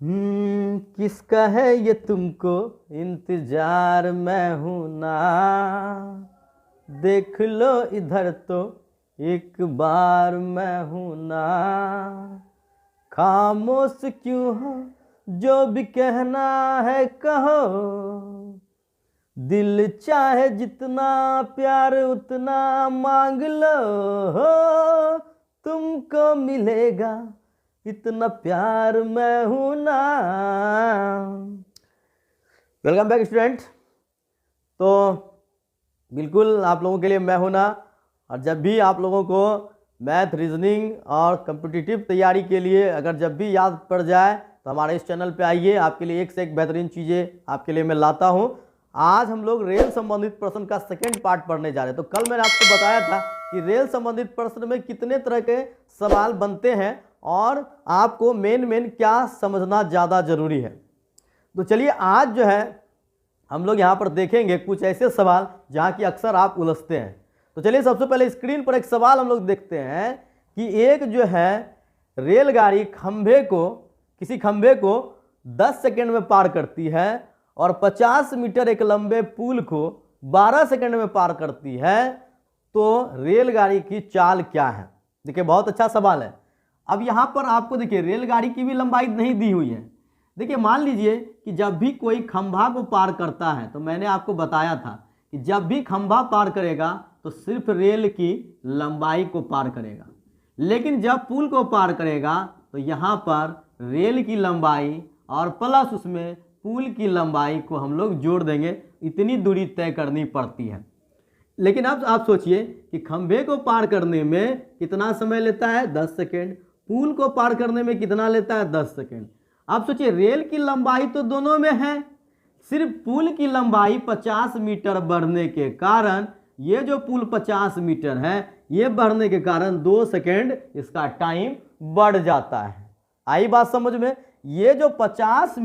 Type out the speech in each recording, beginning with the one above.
किसका है ये तुमको इंतजार, मैं हूं ना, देख लो इधर तो एक बार, मैं हूं ना। खामोश क्यों हो, जो भी कहना है कहो, दिल चाहे जितना प्यार उतना मांग लो, तुमको मिलेगा इतना प्यार, मैं हूं ना। Welcome back student. तो बिल्कुल आप लोगों के लिए मैं हूं ना, और जब भी आप लोगों को मैथ, रीजनिंग और कम्पिटिटिव तैयारी के लिए अगर जब भी याद पड़ जाए तो हमारे इस चैनल पे आइए, आपके लिए एक से एक बेहतरीन चीज़ें आपके लिए मैं लाता हूं। आज हम लोग रेल संबंधित प्रश्न का सेकेंड पार्ट पढ़ने जा रहे हैं। तो कल मैंने आपको बताया था कि रेल संबंधित प्रश्न में कितने तरह के सवाल बनते हैं और आपको मेन क्या समझना ज़्यादा जरूरी है। तो चलिए आज जो है हम लोग यहाँ पर देखेंगे कुछ ऐसे सवाल जहाँ की अक्सर आप उलझते हैं। तो चलिए सबसे पहले स्क्रीन पर एक सवाल हम लोग देखते हैं कि एक जो है रेलगाड़ी किसी खंभे को 10 सेकंड में पार करती है और 50 मीटर एक लंबे पुल को 12 सेकंड में पार करती है, तो रेलगाड़ी की चाल क्या है। देखिए बहुत अच्छा सवाल है। अब यहाँ पर आपको देखिए रेलगाड़ी की भी लंबाई नहीं दी हुई है। देखिए मान लीजिए कि जब भी कोई खंभा को पार करता है, तो मैंने आपको बताया था कि जब भी खंभा पार करेगा तो सिर्फ रेल की लंबाई को पार करेगा, लेकिन जब पुल को पार करेगा तो यहाँ पर रेल की लंबाई और प्लस उसमें पुल की लंबाई को हम लोग जोड़ देंगे, इतनी दूरी तय करनी पड़ती है। लेकिन अब आप सोचिए कि खंभे को पार करने में कितना समय लेता है, 10 सेकेंड। पुल को पार करने में कितना लेता है, 10 सेकेंड। आप सोचिए रेल की लंबाई तो दोनों में है, सिर्फ पुल की लंबाई 50 मीटर बढ़ने के कारण, ये जो पुल 50 मीटर है ये बढ़ने के कारण 2 सेकेंड इसका टाइम बढ़ जाता है। आई बात समझ में। ये जो 50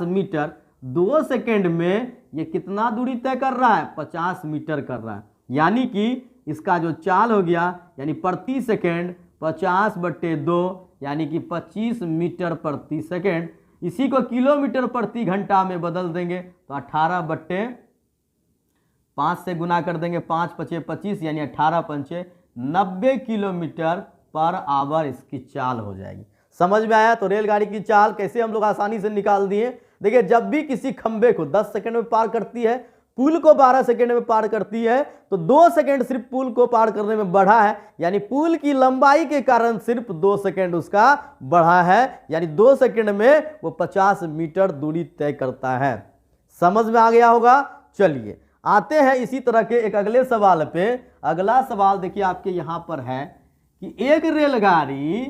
मीटर 2 सेकेंड में ये कितना दूरी तय कर रहा है, 50 मीटर कर रहा है। यानी कि इसका जो चाल हो गया यानी प्रति सेकेंड 50/2 यानी कि 25 मीटर प्रति सेकेंड। इसी को किलोमीटर प्रति घंटा में बदल देंगे तो 18/5 से गुना कर देंगे, 5 × 5 = 25 यानी 18×5 = 90 किलोमीटर पर आवर इसकी चाल हो जाएगी। समझ में आया। तो रेलगाड़ी की चाल कैसे हम लोग आसानी से निकाल दिए। देखिए जब भी किसी खंबे को 10 सेकंड में पार करती है, पुल को 12 सेकंड में पार करती है, तो 2 सेकंड सिर्फ पुल को पार करने में बढ़ा है, यानी पुल की लंबाई के कारण सिर्फ 2 सेकंड उसका बढ़ा है, यानी 2 सेकंड में वो 50 मीटर दूरी तय करता है। समझ में आ गया होगा। चलिए आते हैं इसी तरह के एक अगले सवाल पे। अगला सवाल देखिए आपके यहां पर है कि एक रेलगाड़ी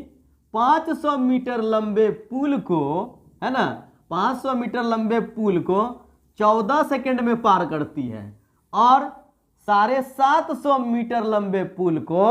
500 मीटर लंबे पुल को, है ना, 500 मीटर लंबे पुल को 14 सेकंड में पार करती है और 750 मीटर लंबे पुल को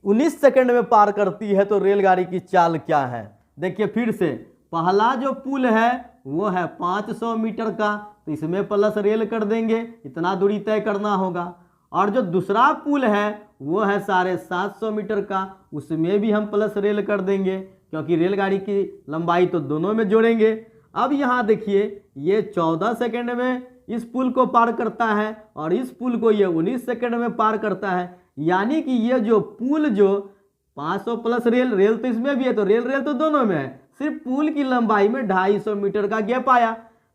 19 सेकंड में पार करती है। तो रेलगाड़ी की चाल क्या है। देखिए फिर से, पहला जो पुल है वो है 500 मीटर का, तो इसमें प्लस रेल कर देंगे, इतना दूरी तय करना होगा। और जो दूसरा पुल है वो है 750 मीटर का, उसमें भी हम प्लस रेल कर देंगे, क्योंकि रेलगाड़ी की लंबाई तो दोनों में जोड़ेंगे। अब यहाँ देखिए ये 14 सेकंड में इस पुल को पार करता है और इस पुल को ये 19 सेकंड में पार करता है। यानी कि ये जो पुल जो 500 प्लस रेल तो इसमें भी है, तो रेल तो दोनों में है, सिर्फ पुल की लंबाई में 250 मीटर का गैप आया।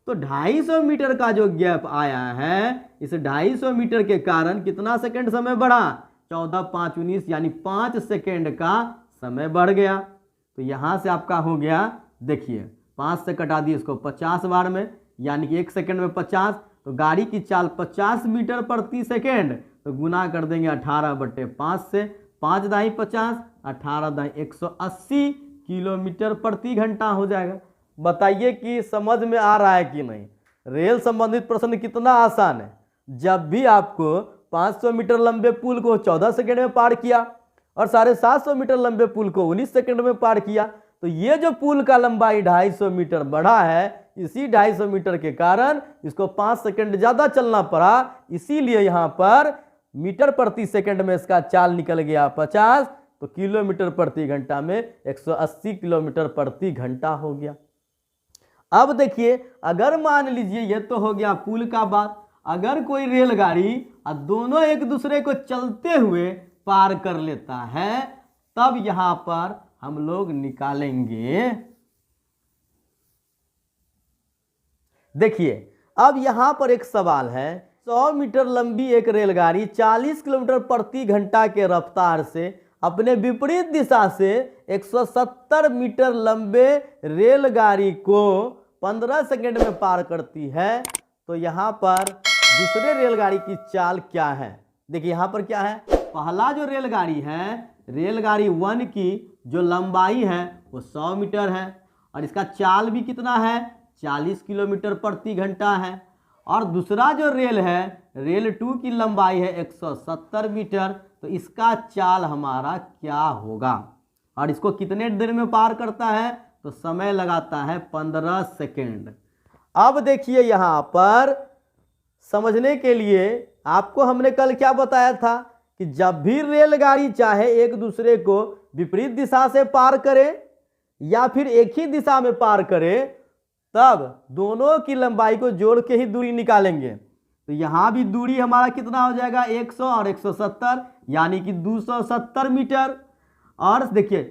तो 250 मीटर का जो गैप आया है, इस 250 मीटर के कारण कितना सेकंड समय बढ़ा, 14 × 5 = 19 यानी 5 सेकंड का समय बढ़ गया। तो यहाँ से आपका हो गया, देखिए 5 से कटा दिए इसको 50 बार में, यानी कि 1 सेकंड में 50, तो गाड़ी की चाल 50 मीटर प्रति सेकंड, तो गुना कर देंगे 18/5 से, 5 दाई 50, 18 दाई 180 किलोमीटर प्रति घंटा हो जाएगा। बताइए कि समझ में आ रहा है कि नहीं। रेल संबंधित प्रश्न कितना आसान है। जब भी आपको 500 मीटर लंबे पुल को 14 सेकंड में पार किया और 750 मीटर लंबे पुल को 19 सेकंड में पार किया, तो ये जो पुल का लंबाई 250 मीटर बढ़ा है, इसी 250 मीटर के कारण इसको 5 सेकंड ज्यादा चलना पड़ा, इसीलिए यहां पर मीटर प्रति सेकंड में इसका चाल निकल गया 50, तो किलोमीटर प्रति घंटा में 180 किलोमीटर प्रति घंटा हो गया। अब देखिए, अगर मान लीजिए ये तो हो गया पुल का बात, अगर कोई रेलगाड़ी और दोनों एक दूसरे को चलते हुए पार कर लेता है, तब यहां पर हम लोग निकालेंगे। देखिए, अब यहां पर एक सवाल है, 100 मीटर लंबी एक रेलगाड़ी 40 किलोमीटर प्रति घंटा के रफ्तार से अपने विपरीत दिशा से 170 मीटर लंबे रेलगाड़ी को 15 सेकंड में पार करती है, तो यहाँ पर दूसरे रेलगाड़ी की चाल क्या है? देखिए यहाँ पर क्या है, पहला जो रेलगाड़ी है, रेलगाड़ी 1 की जो लंबाई है वो 100 मीटर है और इसका चाल भी कितना है, 40 किलोमीटर प्रति घंटा है। और दूसरा जो रेल है, रेल 2 की लंबाई है 170 मीटर, तो इसका चाल हमारा क्या होगा और इसको कितने देर में पार करता है? तो समय लगाता है 15 सेकेंड। अब देखिए यहाँ पर समझने के लिए आपको हमने कल क्या बताया था कि जब भी रेलगाड़ी चाहे एक दूसरे को विपरीत दिशा से पार करे या फिर एक ही दिशा में पार करे, तब दोनों की लंबाई को जोड़ के ही दूरी निकालेंगे। तो यहाँ भी दूरी हमारा कितना हो जाएगा, 100 और 170 यानी कि 270 मीटर। और देखिए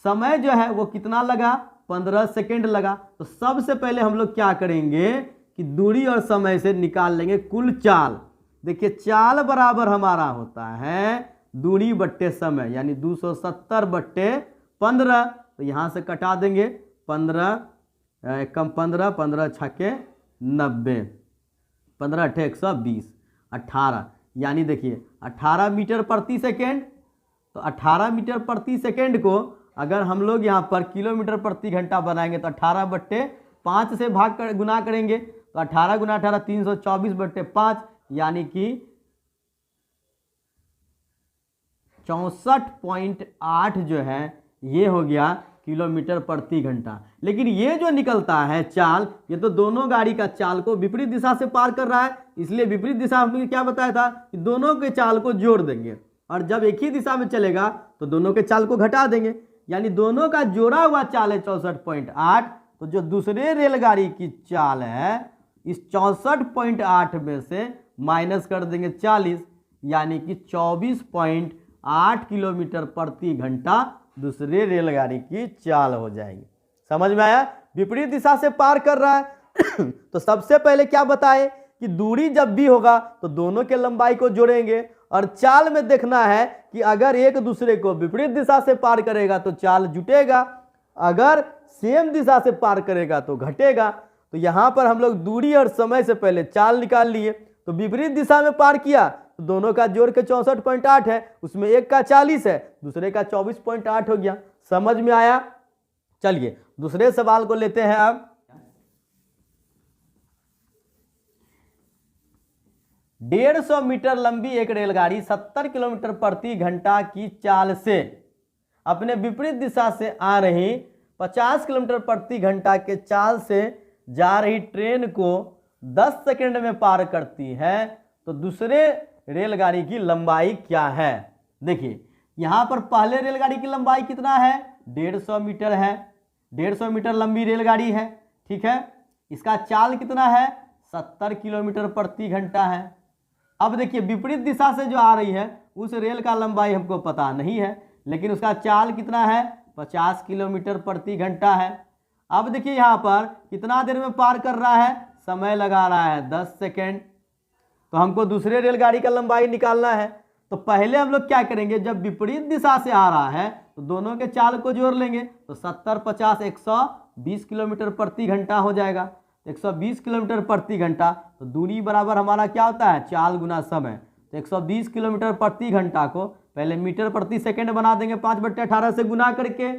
समय जो है वो कितना लगा, 15 सेकेंड लगा। तो सबसे पहले हम लोग क्या करेंगे कि दूरी और समय से निकाल लेंगे कुल चाल। देखिए चाल बराबर हमारा होता है दूरी बट्टे समय, यानी 270 बट्टे 15। तो यहाँ से कटा देंगे 15 कम 15, 15 छक्के 90, 15 अट्ठे 120, 18 यानी देखिए 18 मीटर प्रति सेकेंड। तो 18 मीटर प्रति सेकेंड को अगर हम लोग यहाँ पर किलोमीटर प्रति घंटा बनाएंगे तो 18 बट्टे 5 से गुना करेंगे। तो 18 गुना 18 324 बट्टे 5 यानी कि 64.8 जो है ये हो गया किलोमीटर प्रति घंटा। लेकिन ये जो निकलता है चाल, ये तो दोनों गाड़ी का चाल को विपरीत दिशा से पार कर रहा है, इसलिए विपरीत दिशा हमने क्या बताया था कि दोनों के चाल को जोड़ देंगे और जब एक ही दिशा में चलेगा तो दोनों के चाल को घटा देंगे, यानी दोनों का जोड़ा हुआ चाल है 64.8। तो जो दूसरे रेलगाड़ी की चाल है इस 64.8 में से माइनस कर देंगे 40, यानी कि 24.8 किलोमीटर प्रति घंटा दूसरे रेलगाड़ी की चाल हो जाएगी। समझ में आया? विपरीत दिशा से पार कर रहा है तो सबसे पहले क्या बताए कि दूरी जब भी होगा तो दोनों के लंबाई को जोड़ेंगे और चाल में देखना है कि अगर एक दूसरे को विपरीत दिशा से पार करेगा तो चाल जुटेगा, अगर सेम दिशा से पार करेगा तो घटेगा। तो यहाँ पर हम लोग दूरी और समय से पहले चाल निकाल लिए। तो विपरीत दिशा में पार किया तो दोनों का जोड़ के 64.8 है, उसमें एक का 40 है, दूसरे का 24.8 हो गया। समझ में आया? चलिए दूसरे सवाल को लेते हैं। अब 150 मीटर लंबी एक रेलगाड़ी 70 किलोमीटर प्रति घंटा की चाल से अपने विपरीत दिशा से आ रही 50 किलोमीटर प्रति घंटा के चाल से जा रही ट्रेन को 10 सेकंड में पार करती है, तो दूसरे रेलगाड़ी की लंबाई क्या है? देखिए यहाँ पर पहले रेलगाड़ी की लंबाई कितना है, 150 मीटर है, 150 मीटर लंबी रेलगाड़ी है, ठीक है। इसका चाल कितना है, 70 किलोमीटर प्रति घंटा है। अब देखिए विपरीत दिशा से जो आ रही है उस रेल का लंबाई हमको पता नहीं है, लेकिन उसका चाल कितना है, 50 किलोमीटर प्रति घंटा है। अब देखिए यहाँ पर कितना देर में पार कर रहा है, समय लगा रहा है 10 सेकेंड। तो हमको दूसरे रेलगाड़ी का लंबाई निकालना है। तो पहले हम लोग क्या करेंगे, जब विपरीत दिशा से आ रहा है तो दोनों के चाल को जोड़ लेंगे। तो 70 50 120 किलोमीटर प्रति घंटा हो जाएगा। 120 किलोमीटर प्रति घंटा, तो दूरी बराबर हमारा क्या होता है, चाल गुना समय। तो 120 किलोमीटर प्रति घंटा को पहले मीटर प्रति सेकंड बना देंगे 5/18 से गुना करके,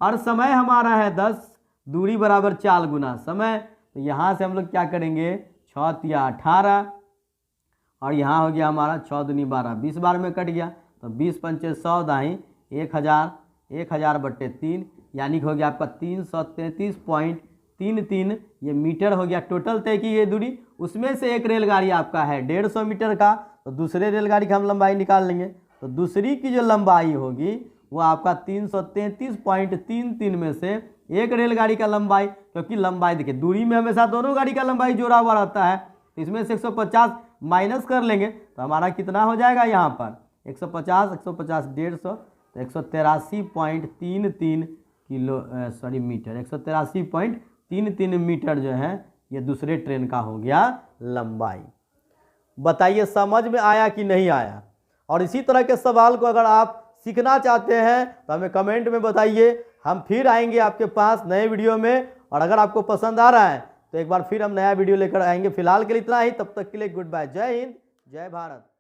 और समय हमारा है 10, दूरी बराबर चाल गुना समय। तो यहाँ से हम लोग क्या करेंगे, 6 तिया 18 और यहाँ हो गया हमारा 6 दूनी 12, 20 बार में कट गया। तो 20 पंचे 100 दाई 1000, 1000/3 यानी कि हो गया आपका 333.33 ये मीटर हो गया। टोटल तय की ये दूरी, उसमें से एक रेलगाड़ी आपका है 150 मीटर का, तो दूसरे रेलगाड़ी का हम लंबाई निकाल लेंगे। तो दूसरी की जो लंबाई होगी वो आपका 333.33 में से एक रेलगाड़ी का लंबाई, क्योंकि लंबाई देखिए दूरी में हमेशा दोनों गाड़ी का लंबाई जोड़ा हुआ रहता है, तो इसमें से 150 माइनस कर लेंगे तो हमारा कितना हो जाएगा यहाँ पर 150 150 150, तो 183.33 किलो मीटर, 183.33 मीटर जो है ये दूसरे ट्रेन का हो गया लंबाई। बताइए समझ में आया कि नहीं आया। और इसी तरह के सवाल को अगर आप सीखना चाहते हैं तो हमें कमेंट में बताइए, हम फिर आएंगे आपके पास नए वीडियो में। और अगर आपको पसंद आ रहा है तो एक बार फिर हम नया वीडियो लेकर आएंगे। फिलहाल के लिए इतना ही, तब तक के लिए गुड बाय, जय हिंद, जय भारत।